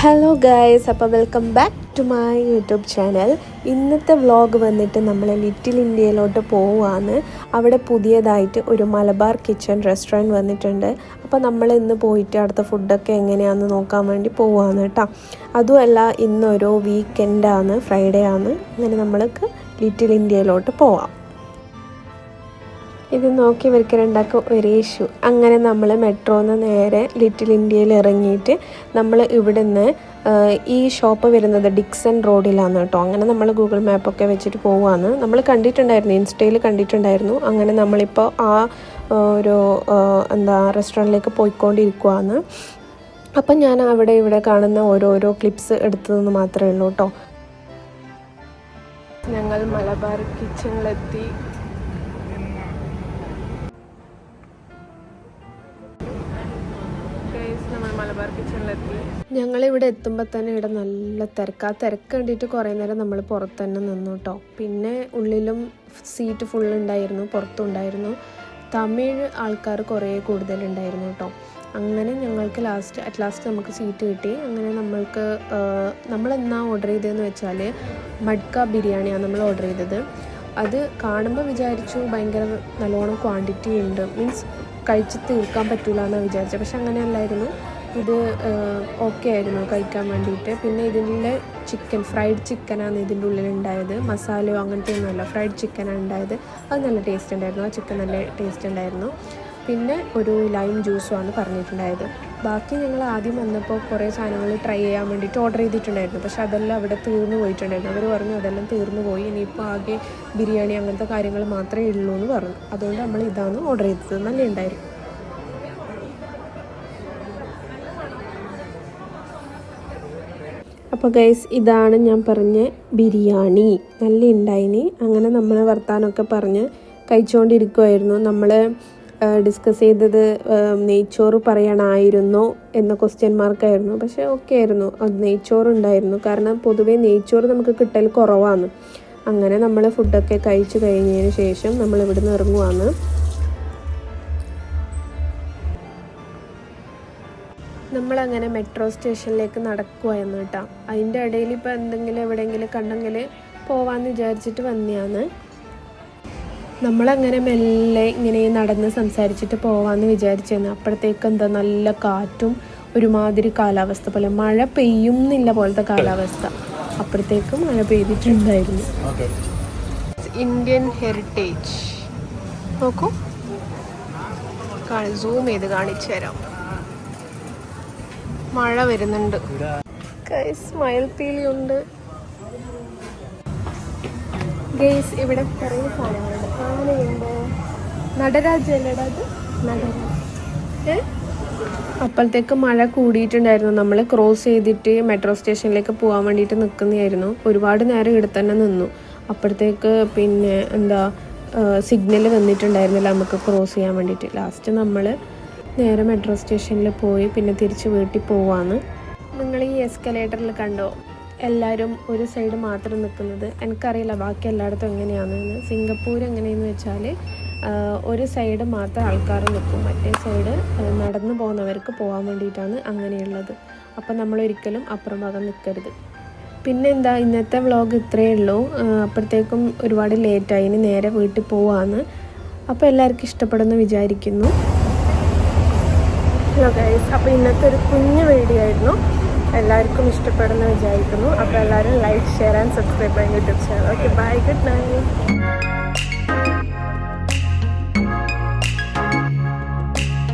Hello guys, അപ്പോൾ welcome back to my YouTube channel. ഇന്നത്തെ vlog വന്നിട്ട് നമ്മൾ ലിറ്റിൽ ഇന്ത്യയിലോട്ട് പോവുകയാണ്. അവിടെ പുതിയതായിട്ട് ഒരു മലബാർ കിച്ചൺ റെസ്റ്റോറൻറ്റ് വന്നിട്ടുണ്ട്. അപ്പോൾ നമ്മൾ ഇന്ന് പോയിട്ട് അടുത്ത ഫുഡൊക്കെ എങ്ങനെയാണെന്ന് നോക്കാൻ വേണ്ടി പോവുകയാണ് കേട്ടോ. അതുമല്ല, ഇന്നൊരു വീക്കെൻഡാണ്, ഫ്രൈഡേ ആണ്. അങ്ങനെ നമ്മൾക്ക് ലിറ്റിൽ ഇന്ത്യയിലോട്ട് പോവാം. ഇത് നോക്കി ഇവർക്ക് രണ്ടാക്കും ഒരേ ഇഷ്യൂ. അങ്ങനെ നമ്മൾ മെട്രോന്ന് നേരെ ലിറ്റിൽ ഇന്ത്യയിൽ ഇറങ്ങിയിട്ട് നമ്മൾ ഇവിടുന്ന് ഈ ഷോപ്പ് വരുന്നത് ഡിക്സൺ റോഡിലാണ് കേട്ടോ. അങ്ങനെ നമ്മൾ ഗൂഗിൾ മാപ്പൊക്കെ വെച്ചിട്ട് പോവുകയാണ്. നമ്മൾ കണ്ടിട്ടുണ്ടായിരുന്നു, ഇൻസ്റ്റയിൽ കണ്ടിട്ടുണ്ടായിരുന്നു. അങ്ങനെ നമ്മളിപ്പോൾ ആ ഒരു റെസ്റ്റോറൻറ്റിലേക്ക് പോയിക്കൊണ്ടിരിക്കുകയാണ്. അപ്പം ഞാൻ അവിടെ ഇവിടെ കാണുന്ന ഓരോരോ ക്ലിപ്സ് എടുത്തതെന്ന് മാത്രമേ ഉള്ളൂ കേട്ടോ. ഞങ്ങൾ മലബാർ കിച്ചണിലെത്തി. ഞങ്ങളിവിടെ എത്തുമ്പോൾ തന്നെ ഇവിടെ നല്ല തിരക്ക്. ആ തിരക്ക് കണ്ടിട്ട് കുറേ നേരം നമ്മൾ പുറത്ത് തന്നെ നിന്നു കേട്ടോ. പിന്നെ ഉള്ളിലും സീറ്റ് ഫുള്ളുണ്ടായിരുന്നു, പുറത്തും ഉണ്ടായിരുന്നു. തമിഴ് ആൾക്കാർ കുറേ കൂടുതലുണ്ടായിരുന്നു കേട്ടോ. അങ്ങനെ ഞങ്ങൾക്ക് അറ്റ് ലാസ്റ്റ് നമുക്ക് സീറ്റ് കിട്ടി. അങ്ങനെ നമ്മളെന്നാ ഓർഡർ ചെയ്തതെന്ന് വെച്ചാൽ മഡ്ക ബിരിയാണിയാണ് നമ്മൾ ഓർഡർ ചെയ്തത്. അത് കാണുമ്പോൾ വിചാരിച്ചു ഭയങ്കര നല്ലോണം ക്വാണ്ടിറ്റി ഉണ്ട്, മീൻസ് കഴിച്ച് തീർക്കാൻ പറ്റില്ല എന്നാണ് വിചാരിച്ചത്. പക്ഷെ അങ്ങനെയല്ലായിരുന്നു. ഇത് ഓക്കെ ആയിരുന്നു കഴിക്കാൻ വേണ്ടിയിട്ട്. പിന്നെ ഇതിൻ്റെ ഫ്രൈഡ് ചിക്കനാണ് ഇതിൻ്റെ ഉള്ളിലുണ്ടായത്. മസാലയോ അങ്ങനത്തെ ഒന്നുമല്ല, ഫ്രൈഡ് ചിക്കനാണ് ഉണ്ടായത്. അത് നല്ല ടേസ്റ്റ് ഉണ്ടായിരുന്നു. ആ ചിക്കൻ നല്ല ടേസ്റ്റ് ഉണ്ടായിരുന്നു. പിന്നെ ഒരു ലൈം ജ്യൂസുമാണ് പറഞ്ഞിട്ടുണ്ടായത്. ബാക്കി ഞങ്ങൾ ആദ്യം വന്നപ്പോൾ കുറേ സാധനങ്ങൾ ട്രൈ ചെയ്യാൻ വേണ്ടിയിട്ട് ഓർഡർ ചെയ്തിട്ടുണ്ടായിരുന്നു. പക്ഷെ അതെല്ലാം അവിടെ തീർന്നു പോയിട്ടുണ്ടായിരുന്നു. അവർ പറഞ്ഞു അതെല്ലാം തീർന്നു പോയി, ഇനിയിപ്പോൾ ആകെ ബിരിയാണി അങ്ങനത്തെ കാര്യങ്ങൾ മാത്രമേ ഉള്ളൂ എന്ന് പറഞ്ഞു. അതുകൊണ്ട് നമ്മൾ ഇതാണ് ഓർഡർ ചെയ്തത്. നല്ല ഉണ്ടായിരുന്നു. അപ്പോൾ ഗൈസ്, ഇതാണ് ഞാൻ പറഞ്ഞ ബിരിയാണി. നല്ല ഉണ്ടായിനി. അങ്ങനെ നമ്മൾ വർത്താനമൊക്കെ പറഞ്ഞ് കഴിച്ചുകൊണ്ടിരിക്കുമായിരുന്നു. നമ്മൾ ഡിസ്കസ് ചെയ്തത് നെയ്ച്ചോറ് പറയണമായിരുന്നോ എന്ന ക്വസ്റ്റ്യൻ മാർക്കായിരുന്നു. പക്ഷേ ഓക്കെ ആയിരുന്നു, അത് നെയ്ച്ചോറുണ്ടായിരുന്നു. കാരണം പൊതുവേ നെയ്ച്ചോറ് നമുക്ക് കിട്ടൽ കുറവാണ്. അങ്ങനെ നമ്മൾ ഫുഡൊക്കെ കഴിച്ചു കഴിഞ്ഞതിന് ശേഷം നമ്മൾ ഇവിടുന്ന് ഇറങ്ങുവാണ്. നമ്മളങ്ങനെ മെട്രോ സ്റ്റേഷനിലേക്ക് നടക്കുമായിരുന്നു കേട്ടോ. അതിൻ്റെ ഇടയിൽ ഇപ്പോൾ എവിടെയെങ്കിലും കണ്ടെങ്കിൽ പോവാമെന്ന് വിചാരിച്ചിട്ട് വന്നെയാണ്. നമ്മളങ്ങനെ മെല്ലെ ഇങ്ങനെ നടന്ന് സംസാരിച്ചിട്ട് പോവാമെന്ന് വിചാരിച്ചിരുന്നു. അപ്പോഴത്തേക്ക് നല്ല കാറ്റും ഒരുമാതിരി കാലാവസ്ഥ പോലെ, മഴ പെയ്യുന്നില്ല പോലത്തെ കാലാവസ്ഥ. അപ്പോഴത്തേക്കും മഴ പെയ്തിട്ടുണ്ടായിരുന്നു. ഇന്ത്യൻ ഹെറിറ്റേജ് നോക്കൂ, സൂം ചെയ്ത് കാണിച്ചു തരാം. മഴ വരുന്നുണ്ട്. മയിൽപ്പീലിയുണ്ട്. ഗെയ്സ്, ഇവിടെ കുറേ സാധനങ്ങളുണ്ട്. ആനയുണ്ട്, നടരാജല്ലടാ അത്, നടരാജ്. അപ്പോഴത്തേക്ക് മഴ കൂടിയിട്ടുണ്ടായിരുന്നു. നമ്മൾ ക്രോസ് ചെയ്തിട്ട് മെട്രോ സ്റ്റേഷനിലേക്ക് പോകാൻ വേണ്ടിയിട്ട് നിൽക്കുന്നതായിരുന്നു. ഒരുപാട് നേരം ഇവിടെ തന്നെ നിന്നു. അപ്പോഴത്തേക്ക് പിന്നെ സിഗ്നൽ വന്നിട്ടുണ്ടായിരുന്നില്ല നമുക്ക് ക്രോസ് ചെയ്യാൻ വേണ്ടിയിട്ട്. ലാസ്റ്റ് നമ്മൾ നേരെ മെട്രോ സ്റ്റേഷനിൽ പോയി പിന്നെ തിരിച്ച് വീട്ടിൽ പോവാണ്. നിങ്ങൾ ഈ എസ്കലേറ്ററിൽ കണ്ടോ, എല്ലാവരും ഒരു സൈഡ് മാത്രം നിൽക്കുന്നത്. എനിക്കറിയില്ല ബാക്കി എല്ലായിടത്തും എങ്ങനെയാണെന്ന്. സിംഗപ്പൂർ എങ്ങനെയെന്ന് വെച്ചാൽ ഒരു സൈഡ് മാത്രം ആൾക്കാർ നിൽക്കും, മറ്റേ സൈഡ് നടന്നു പോകുന്നവർക്ക് പോകാൻ വേണ്ടിയിട്ടാണ് അങ്ങനെയുള്ളത്. അപ്പോൾ നമ്മളൊരിക്കലും അപ്പുറം ഭാഗം നിൽക്കരുത്. പിന്നെന്താ, ഇന്നത്തെ വ്ളോഗ് ഇത്രയേ ഉള്ളൂ. അപ്പോഴത്തേക്കും ഒരുപാട് ലേറ്റായി. ഇനി നേരെ വീട്ടിൽ പോവാണ്. അപ്പോൾ എല്ലാവർക്കും ഇഷ്ടപ്പെടുമെന്ന് വിചാരിക്കുന്നു. ഹലോ ഗൈസ്, അപ്പോൾ ഇന്നത്തെ ഒരു കുഞ്ഞു വീഡിയോ ആയിരുന്നു. എല്ലാവർക്കും ഇഷ്ടപ്പെടുന്ന വിചാരിക്കുന്നു. അപ്പോൾ എല്ലാവരും like, share and subscribe my YouTube channel. Okay, bye, good night.